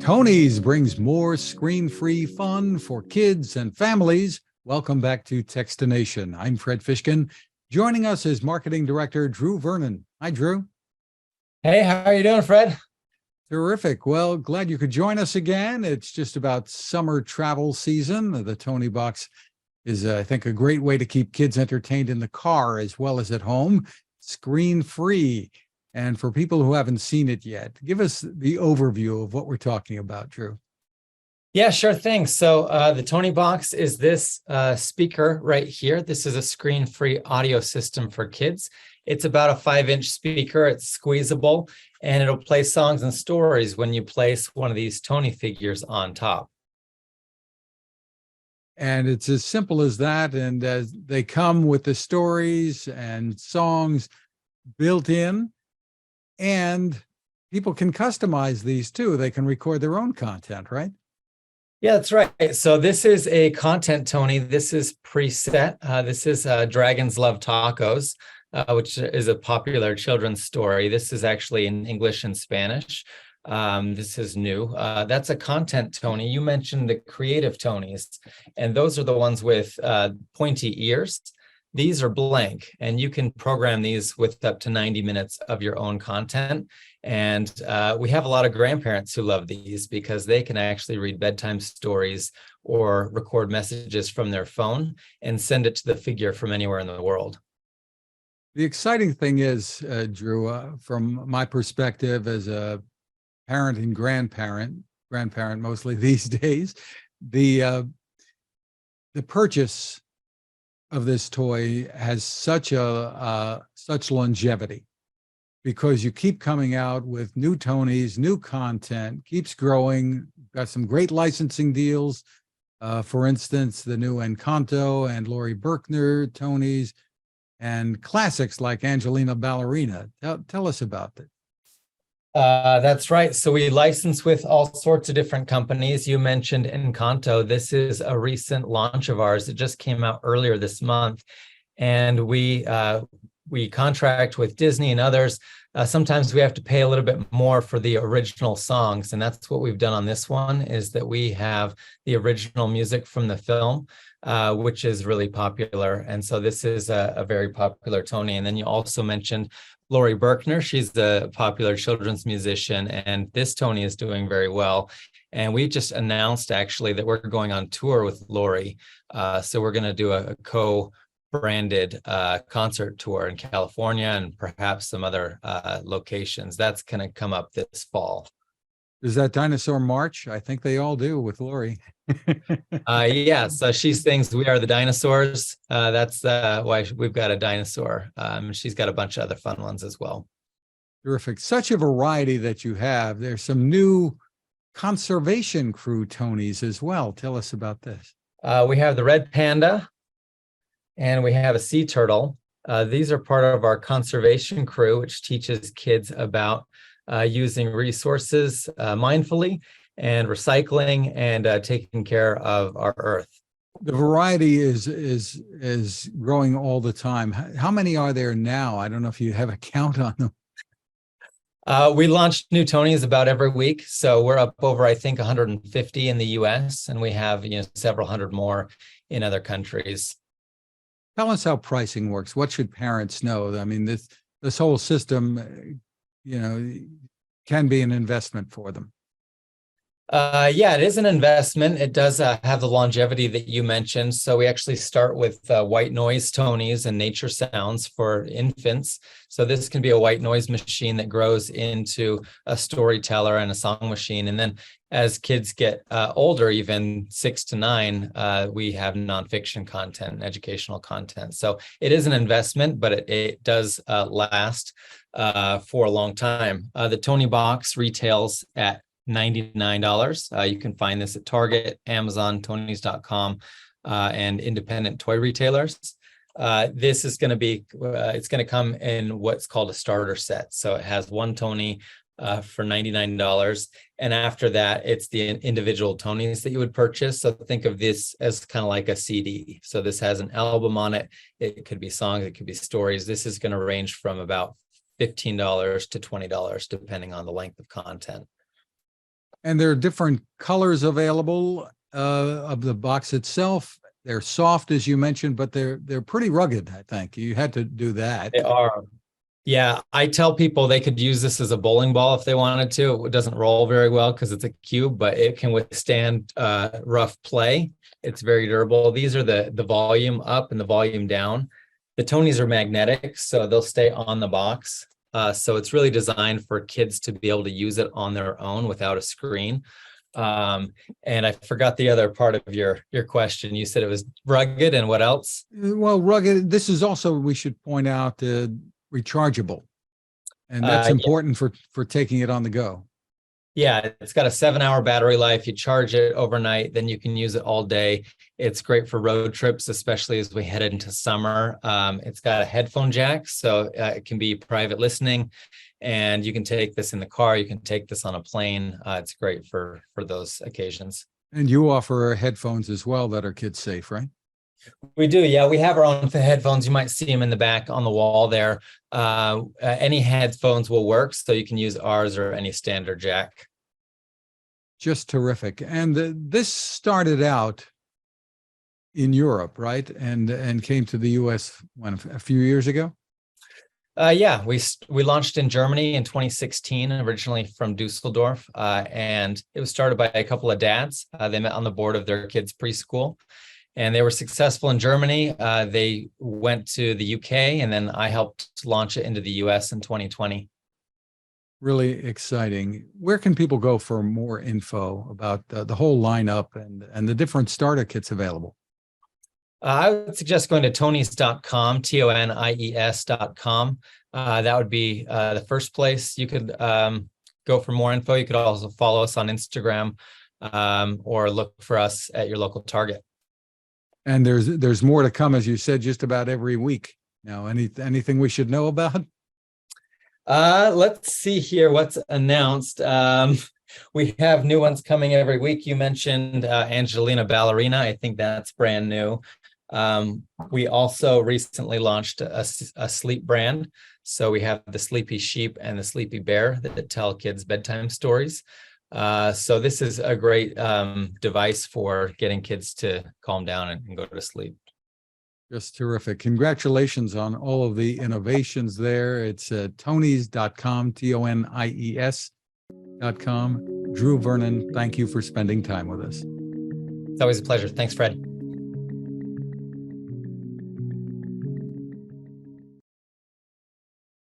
Tonies brings more screen-free fun for kids and families. Welcome back to Techstination. I'm Fred Fishkin. Joining us is Marketing Director Drew Vernon. Hi, Drew. Hey, how are you doing, Fred? Terrific. Well, glad you could join us again. It's just about summer travel season. The Tonie Box is, I think, a great way to keep kids entertained in the car as well as at home, screen-free. And for people who haven't seen it yet, give us the overview of what we're talking about, Drew. Yeah, sure thing. So the Tonie Box is this speaker right here. This is a screen-free audio system for kids. It's about a 5-inch speaker. It's squeezable, and it'll play songs and stories when you place one of these Tonie figures on top. And it's as simple as that. And they come with the stories and songs built in. And people can customize these too. They can record their own content, right? Yeah, that's right. So this is a content Tonie. This is preset. This is Dragons Love Tacos, which is a popular children's story. This is actually in English and Spanish. This is new. That's a content Tonie. You mentioned the creative Tonies, and those are the ones with pointy ears. These are blank, and you can program these with up to 90 minutes of your own content. And we have a lot of grandparents who love these because they can actually read bedtime stories or record messages from their phone and send it to the figure from anywhere in the world. The exciting thing is, Drew, from my perspective as a parent and grandparent mostly these days, the purchase of this toy has such longevity because you keep coming out with new Tonies, new content, keeps growing. Got some great licensing deals. For instance, the new Encanto and Laurie Berkner Tonies, and classics like Angelina Ballerina. Tell us about it. That's right. So we license with all sorts of different companies. You mentioned Encanto. This is a recent launch of ours. It just came out earlier this month. And we contract with Disney and others. Sometimes we have to pay a little bit more for the original songs. And that's what we've done on this one, is that we have the original music from the film, which is really popular. And so this is a very popular Tonie. And then you also mentioned Laurie Berkner. She's a popular children's musician, and this Tonie is doing very well. And we just announced actually that we're going on tour with Laurie. So we're going to do a co-branded concert tour in California and perhaps some other locations. That's going to come up this fall. Does that Dinosaur March? I think they all do with Laurie. Yeah, so she sings "We Are the Dinosaurs." That's why we've got a dinosaur. She's got a bunch of other fun ones as well. Terrific. Such a variety that you have. There's some new conservation crew Tonies as well. Tell us about this. We have the red panda, and we have a sea turtle. These are part of our conservation crew, which teaches kids about using resources mindfully and recycling and taking care of our earth. The variety is growing all the time. How many are there now? I don't know if you have a count on them. We launched new Tonies about every week, so we're up over, I think, 150 in the U.S., and we have several hundred more in other countries. Tell us how pricing works. What should parents know? I mean, this whole system, can be an investment for them. Yeah, it is an investment. It does have the longevity that you mentioned. So we actually start with white noise Tonies and nature sounds for infants. So this can be a white noise machine that grows into a storyteller and a song machine. And then as kids get older, even 6 to 9, we have nonfiction content and educational content. So it is an investment, but it does last for a long time. The Tonie Box retails at $99. You can find this at Target, Amazon, Tonies.com, and independent toy retailers. This is going to be, it's going to come in what's called a starter set. So it has one Tonie for $99. And after that, it's the individual Tonies that you would purchase. So think of this as kind of like a CD. So this has an album on it. It could be songs, it could be stories. This is going to range from about $15 to $20, depending on the length of content. And there are different colors available of the box itself. They're soft, as you mentioned, but they're pretty rugged, I think. You had to do that. They are. Yeah, I tell people they could use this as a bowling ball if they wanted to. It doesn't roll very well because it's a cube, but it can withstand rough play. It's very durable. These are the volume up and the volume down. The Tonies are magnetic, so they'll stay on the box. So it's really designed for kids to be able to use it on their own without a screen. And I forgot the other part of your question. You said it was rugged, and what else? Well, rugged. This is also, we should point out, rechargeable, and that's important for taking it on the go. Yeah, it's got a 7-hour battery life. You charge it overnight, then you can use it all day. It's great for road trips, especially as we head into summer. It's got a headphone jack, so it can be private listening, and you can take this in the car. You can take this on a plane. It's great for those occasions. And you offer headphones as well that are kid safe, right? We do, yeah. We have our own headphones. You might see them in the back on the wall there. Any headphones will work, so you can use ours or any standard jack. Just terrific. And this started out in Europe, right? And came to the US a few years ago? Yeah, we launched in Germany in 2016, originally from Dusseldorf, and it was started by a couple of dads. They met on the board of their kids' preschool, and they were successful in Germany. They went to the UK, and then I helped launch it into the US in 2020. Really exciting. Where can people go for more info about the whole lineup and the different starter kits available? I would suggest going to tonies.com, Tonies.com. That would be the first place you could go for more info. You could also follow us on Instagram or look for us at your local Target. And there's more to come, as you said, just about every week. Now, anything we should know about? Let's see here what's announced. We have new ones coming every week. You mentioned Angelina Ballerina. I think that's brand new. We also recently launched a sleep brand. So we have the Sleepy Sheep and the Sleepy Bear that tell kids bedtime stories. So this is a great device for getting kids to calm down and go to sleep. Just terrific. Congratulations on all of the innovations there. It's tonies.com, Tonies.com. Drew Vernon, thank you for spending time with us. It's always a pleasure. Thanks, Fred.